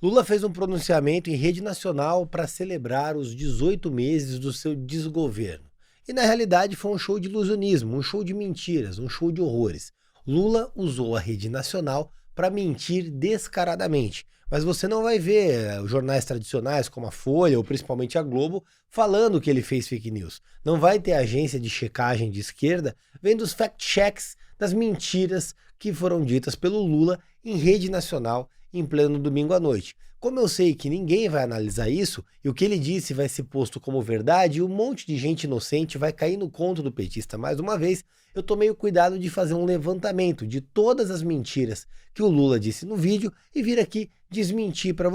Lula fez um pronunciamento em rede nacional para celebrar os 18 meses do seu desgoverno. E na realidade foi um show de ilusionismo, um show de mentiras, um show de horrores. Lula usou a rede nacional para mentir descaradamente. Mas você não vai ver jornais tradicionais como a Folha ou principalmente a Globo falando que ele fez fake news. Não vai ter agência de checagem de esquerda vendo os fact-checks das mentiras que foram ditas pelo Lula em rede nacional em pleno domingo à noite. Como eu sei que ninguém vai analisar isso, e o que ele disse vai ser posto como verdade, um monte de gente inocente vai cair no conto do petista mais uma vez, eu tomei o cuidado de fazer um levantamento de todas as mentiras que o Lula disse no vídeo e vir aqui desmentir para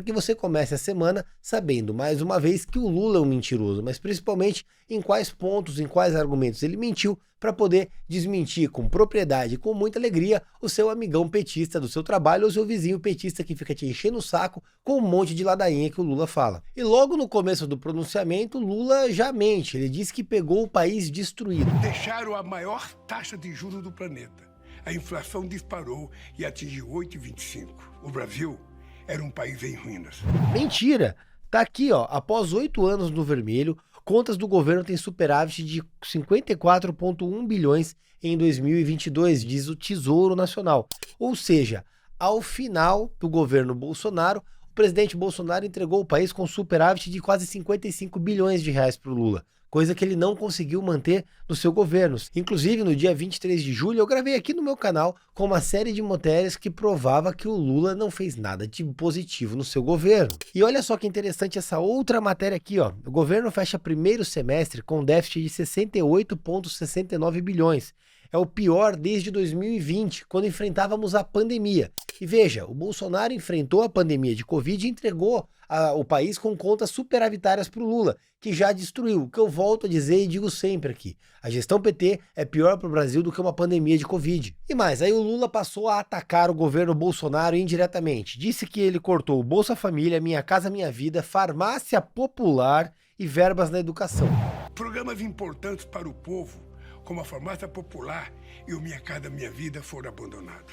que você comece a semana sabendo mais uma vez que o Lula é um mentiroso, mas principalmente em quais pontos, em quais argumentos ele mentiu para poder desmentir com propriedade e com muita alegria o seu amigão petista do seu trabalho ou seu vizinho petista que fica te enchendo o saco com um monte de ladainha que o Lula fala. E logo no começo do pronunciamento, Lula já mente, ele diz que pegou o país destruído. Deixaram a maior taxa de juros do planeta. A inflação disparou e atingiu 8,25. O Brasil era um país em ruínas. Mentira! Tá aqui, ó, após 8 anos no vermelho, contas do governo têm superávit de 54,1 bilhões em 2022, diz o Tesouro Nacional. Ou seja, ao final do governo Bolsonaro, o presidente Bolsonaro entregou o país com superávit de quase 55 bilhões de reais para o Lula, coisa que ele não conseguiu manter no seu governo. Inclusive, no dia 23 de julho, eu gravei aqui no meu canal com uma série de matérias que provava que o Lula não fez nada de positivo no seu governo. E olha só que interessante essa outra matéria aqui, ó. O governo fecha primeiro semestre com déficit de 68,69 bilhões. É o pior desde 2020, quando enfrentávamos a pandemia. E veja, o Bolsonaro enfrentou a pandemia de Covid e entregou o país com contas superavitárias para o Lula, que já destruiu. O que eu volto a dizer e digo sempre aqui, a gestão PT é pior para o Brasil do que uma pandemia de Covid. E mais, aí o Lula passou a atacar o governo Bolsonaro indiretamente. Disse que ele cortou o Bolsa Família, Minha Casa Minha Vida, Farmácia Popular e verbas na educação. Programas importantes para o povo, como a Farmácia Popular e o Minha Casa Minha Vida, foram abandonados.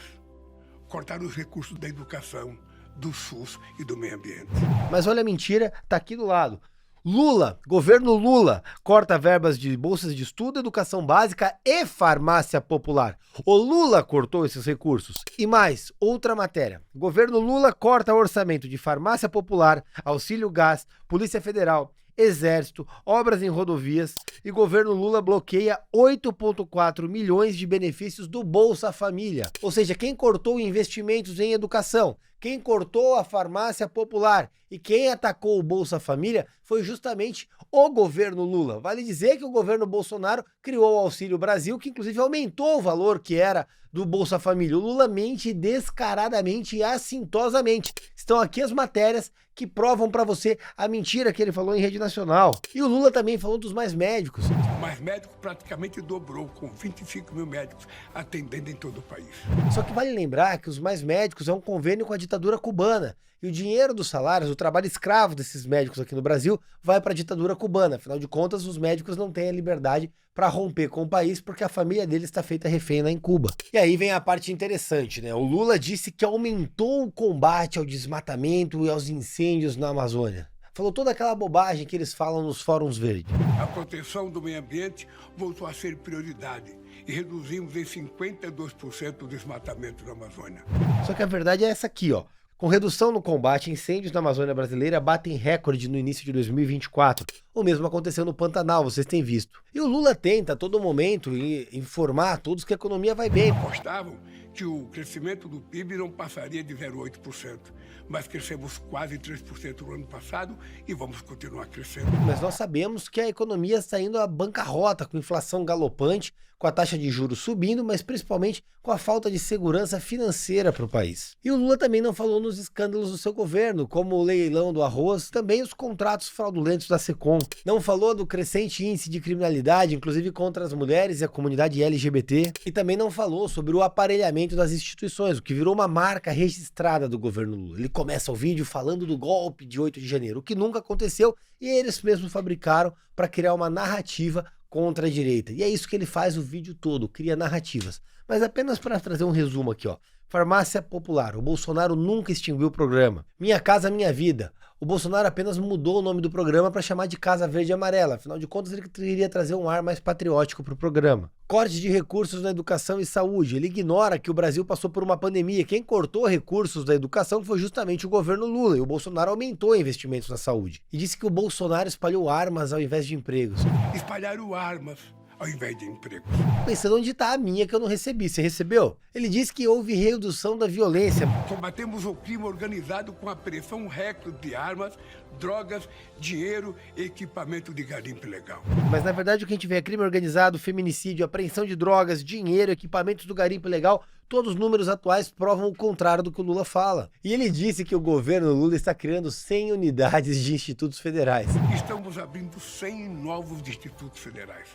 Cortaram os recursos da educação, do SUS e do meio ambiente. Mas olha a mentira, tá aqui do lado. Lula, governo Lula, corta verbas de bolsas de estudo, educação básica e farmácia popular. O Lula cortou esses recursos. E mais, outra matéria. Governo Lula corta orçamento de farmácia popular, auxílio gás, Polícia Federal, Exército, obras em rodovias e governo Lula bloqueia 8,4 milhões de benefícios do Bolsa Família. Ou seja, quem cortou investimentos em educação, quem cortou a farmácia popular e quem atacou o Bolsa Família foi justamente o governo Lula. Vale dizer que o governo Bolsonaro criou o Auxílio Brasil, que inclusive aumentou o valor que era do Bolsa Família. O Lula mente descaradamente e assintosamente. Estão aqui as matérias que provam para você a mentira que ele falou em rede nacional. E o Lula também falou dos mais médicos. Mais médicos praticamente dobrou, com 25 mil médicos atendendo em todo o país. Só que vale lembrar que os mais médicos é um convênio com a ditadura cubana. E o dinheiro dos salários, o trabalho escravo desses médicos aqui no Brasil, vai para a ditadura cubana. Afinal de contas, os médicos não têm a liberdade para romper com o país porque a família deles está feita refém lá em Cuba. E aí vem a parte interessante, né? O Lula disse que aumentou o combate ao desmatamento e aos incêndios na Amazônia. Falou toda aquela bobagem que eles falam nos fóruns verdes. A proteção do meio ambiente voltou a ser prioridade e reduzimos em 52% o desmatamento na Amazônia. Só que a verdade é essa aqui, ó. Com redução no combate, incêndios na Amazônia brasileira batem recorde no início de 2024. O mesmo aconteceu no Pantanal, vocês têm visto. E o Lula tenta a todo momento informar a todos que a economia vai bem. Apostavam que o crescimento do PIB não passaria de 0,8%, mas crescemos quase 3% no ano passado e vamos continuar crescendo. Mas nós sabemos que a economia está indo à bancarrota, com inflação galopante, com a taxa de juros subindo, mas principalmente com a falta de segurança financeira para o país. E o Lula também não falou nos escândalos do seu governo, como o leilão do arroz, também os contratos fraudulentos da Secom. Não falou do crescente índice de criminalidade, inclusive contra as mulheres e a comunidade LGBT. E também não falou sobre o aparelhamento das instituições, o que virou uma marca registrada do governo Lula. Ele começa o vídeo falando do golpe de 8 de janeiro, o que nunca aconteceu e eles mesmos fabricaram para criar uma narrativa contra a direita. E é isso que ele faz o vídeo todo, cria narrativas. Mas apenas para trazer um resumo aqui, ó. Farmácia Popular. O Bolsonaro nunca extinguiu o programa. Minha Casa Minha Vida. O Bolsonaro apenas mudou o nome do programa para chamar de Casa Verde e Amarela. Afinal de contas, ele queria trazer um ar mais patriótico para o programa. Corte de recursos na educação e saúde. Ele ignora que o Brasil passou por uma pandemia. Quem cortou recursos da educação foi justamente o governo Lula. E o Bolsonaro aumentou investimentos na saúde. E disse que o Bolsonaro espalhou armas ao invés de empregos. Espalharam armas ao invés de empregos. Pensando onde está a minha que eu não recebi. Você recebeu? Ele disse que houve redução da violência. Combatemos o crime organizado com a pressão recorde de armas, drogas, dinheiro e equipamento de garimpo ilegal. Mas na verdade o que a gente vê é crime organizado, feminicídio, apreensão de drogas, dinheiro, equipamentos do garimpo ilegal. Todos os números atuais provam o contrário do que o Lula fala. E ele disse que o governo Lula está criando 100 unidades de institutos federais. Estamos abrindo 100 novos institutos federais.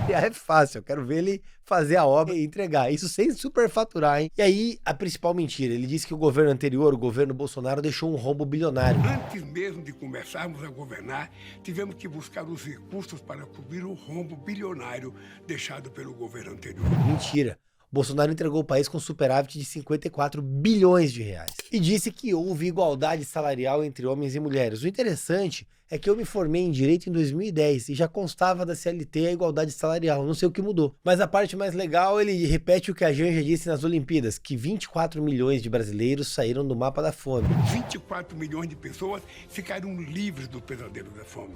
É fácil, eu quero ver ele fazer a obra e entregar. Isso sem superfaturar, hein? E aí, a principal mentira. Ele disse que o governo anterior, o governo Bolsonaro, deixou um rombo bilionário. Antes mesmo de começarmos a governar, tivemos que buscar os recursos para cobrir o rombo bilionário deixado pelo governo anterior. Mentira. Bolsonaro entregou o país com superávit de 54 bilhões de reais. E disse que houve igualdade salarial entre homens e mulheres. O interessante é que eu me formei em Direito em 2010 e já constava da CLT a igualdade salarial, não sei o que mudou. Mas a parte mais legal, ele repete o que a Janja disse nas Olimpíadas, que 24 milhões de brasileiros saíram do mapa da fome. 24 milhões de pessoas ficaram livres do pesadelo da fome.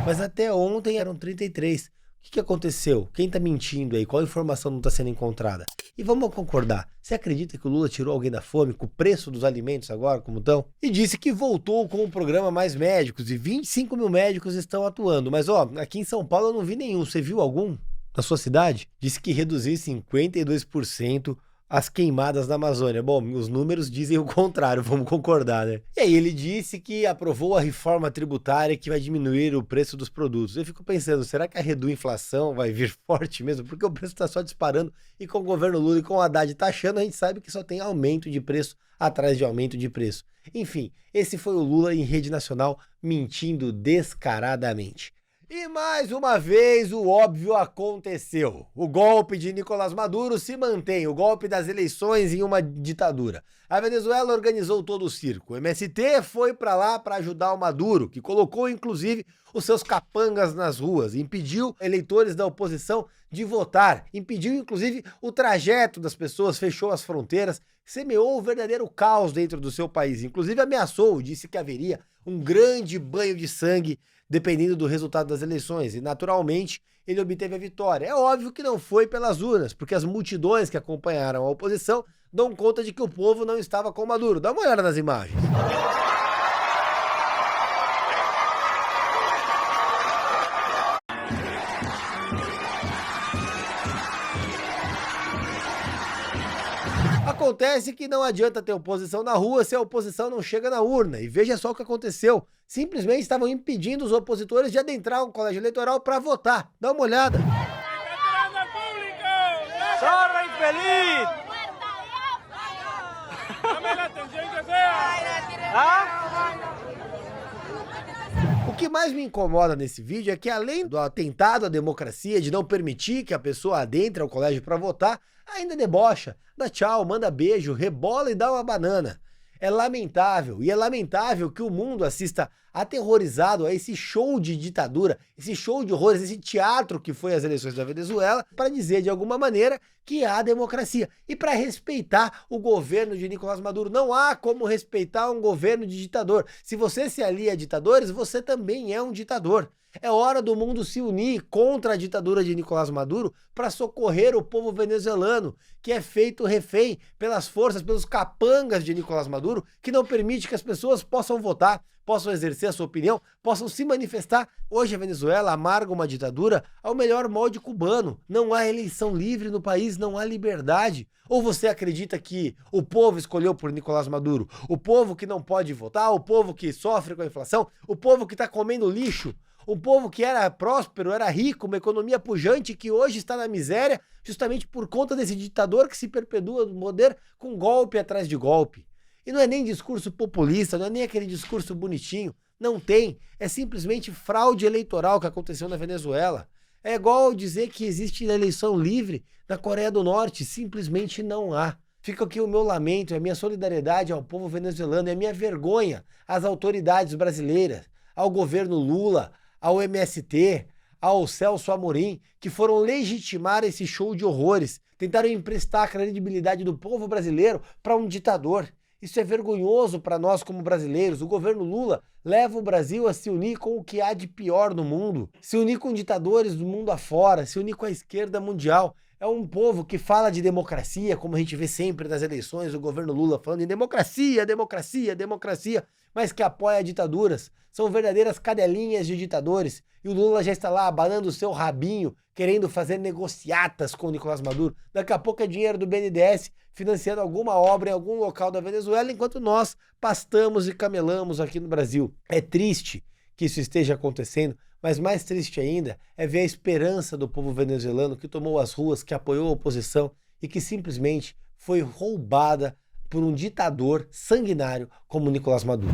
Mas até ontem eram 33. O que aconteceu? Quem tá mentindo aí? Qual informação não tá sendo encontrada? E vamos concordar, você acredita que o Lula tirou alguém da fome com o preço dos alimentos agora, como estão? E disse que voltou com o programa Mais Médicos e 25 mil médicos estão atuando. Mas ó, aqui em São Paulo eu não vi nenhum. Você viu algum na sua cidade? Disse que reduziu 52% as queimadas na Amazônia. Bom, os números dizem o contrário, vamos concordar, né? E aí ele disse que aprovou a reforma tributária que vai diminuir o preço dos produtos. Eu fico pensando, será que a inflação vai vir forte mesmo? Porque o preço está só disparando e com o governo Lula e com o Haddad taxando, a gente sabe que só tem aumento de preço atrás de aumento de preço. Enfim, esse foi o Lula em rede nacional mentindo descaradamente. E mais uma vez o óbvio aconteceu. O golpe de Nicolás Maduro se mantém, o golpe das eleições em uma ditadura. A Venezuela organizou todo o circo. O MST foi para lá para ajudar o Maduro, que colocou inclusive os seus capangas nas ruas, impediu eleitores da oposição de votar, impediu inclusive o trajeto das pessoas, fechou as fronteiras, semeou o verdadeiro caos dentro do seu país. Inclusive ameaçou, disse que haveria um grande banho de sangue dependendo do resultado das eleições, e naturalmente ele obteve a vitória. É óbvio que não foi pelas urnas, porque as multidões que acompanharam a oposição dão conta de que o povo não estava com Maduro. Dá uma olhada nas imagens. Acontece que não adianta ter oposição na rua se a oposição não chega na urna. E veja só o que aconteceu. Simplesmente estavam impedindo os opositores de adentrar o colégio eleitoral para votar. Dá uma olhada. ¡Zorra infeliz! ¡Dame la atención que sea! O que mais me incomoda nesse vídeo é que, além do atentado à democracia, de não permitir que a pessoa adentre ao colégio para votar, ainda debocha, dá tchau, manda beijo, rebola e dá uma banana. É lamentável, e é lamentável que o mundo assista aterrorizado a esse show de ditadura, esse show de horrores, esse teatro que foi as eleições da Venezuela, para dizer de alguma maneira que há democracia. E para respeitar o governo de Nicolás Maduro, não há como respeitar um governo de ditador. Se você se alia a ditadores, você também é um ditador. É hora do mundo se unir contra a ditadura de Nicolás Maduro para socorrer o povo venezuelano, que é feito refém pelas forças, pelos capangas de Nicolás Maduro, que não permite que as pessoas possam votar, possam exercer a sua opinião, possam se manifestar. Hoje a Venezuela amarga uma ditadura ao melhor molde cubano. Não há eleição livre no país, não há liberdade. Ou você acredita que o povo escolheu por Nicolás Maduro? O povo que não pode votar, o povo que sofre com a inflação, o povo que está comendo lixo, um povo que era próspero, era rico, uma economia pujante, que hoje está na miséria, justamente por conta desse ditador que se perpedua no poder com golpe atrás de golpe. E não é nem discurso populista, não é nem aquele discurso bonitinho, não tem, é simplesmente fraude eleitoral que aconteceu na Venezuela. É igual dizer que existe eleição livre na Coreia do Norte, simplesmente não há. Fica aqui o meu lamento, a minha solidariedade ao povo venezuelano e a minha vergonha às autoridades brasileiras, ao governo Lula, ao MST, ao Celso Amorim, que foram legitimar esse show de horrores, tentaram emprestar a credibilidade do povo brasileiro para um ditador. Isso é vergonhoso para nós como brasileiros. O governo Lula leva o Brasil a se unir com o que há de pior no mundo, se unir com ditadores do mundo afora, se unir com a esquerda mundial. É um povo que fala de democracia, como a gente vê sempre nas eleições, o governo Lula falando em democracia, democracia, democracia, mas que apoia ditaduras. São verdadeiras cadelinhas de ditadores. E o Lula já está lá abanando o seu rabinho, querendo fazer negociatas com o Nicolás Maduro. Daqui a pouco é dinheiro do BNDES financiando alguma obra em algum local da Venezuela, enquanto nós pastamos e camelamos aqui no Brasil. É triste que isso esteja acontecendo, mas mais triste ainda é ver a esperança do povo venezuelano que tomou as ruas, que apoiou a oposição e que simplesmente foi roubada por um ditador sanguinário como Nicolás Maduro.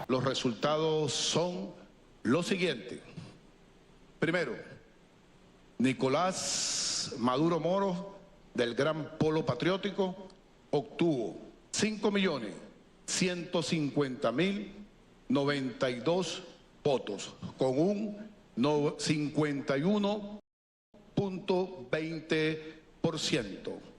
Los resultados son los siguientes. Primero, Nicolás Maduro Moro, del Gran Polo Patriótico, obtuvo 5.150.092 votos, con un 51.20%.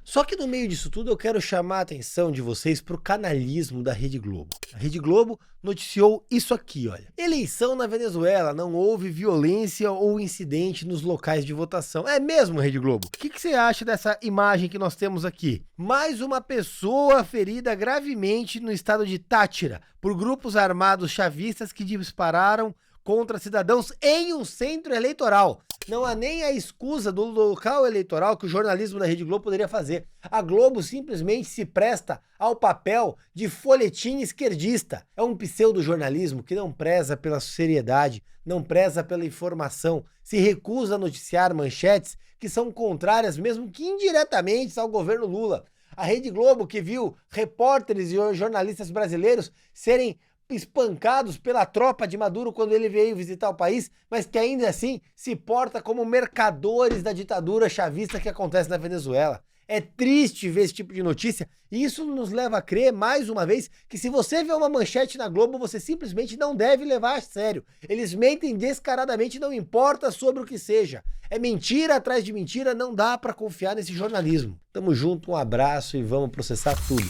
Só que no meio disso tudo eu quero chamar a atenção de vocês para o canalismo da Rede Globo. A Rede Globo noticiou isso aqui, olha. Eleição na Venezuela, não houve violência ou incidente nos locais de votação. É mesmo, Rede Globo? O que você acha dessa imagem que nós temos aqui? Mais uma pessoa ferida gravemente no estado de Táchira por grupos armados chavistas que dispararam contra cidadãos em um centro eleitoral. Não há nem a escusa do local eleitoral que o jornalismo da Rede Globo poderia fazer. A Globo simplesmente se presta ao papel de folhetim esquerdista. É um pseudo-jornalismo que não preza pela seriedade, não preza pela informação, se recusa a noticiar manchetes que são contrárias, mesmo que indiretamente, ao governo Lula. A Rede Globo, que viu repórteres e jornalistas brasileiros serem espancados pela tropa de Maduro quando ele veio visitar o país, mas que ainda assim se porta como mercadores da ditadura chavista que acontece na Venezuela. É triste ver esse tipo de notícia e isso nos leva a crer, mais uma vez, que se você vê uma manchete na Globo, você simplesmente não deve levar a sério. Eles mentem descaradamente, não importa sobre o que seja. É mentira atrás de mentira, não dá pra confiar nesse jornalismo. Tamo junto, um abraço e vamos processar tudo.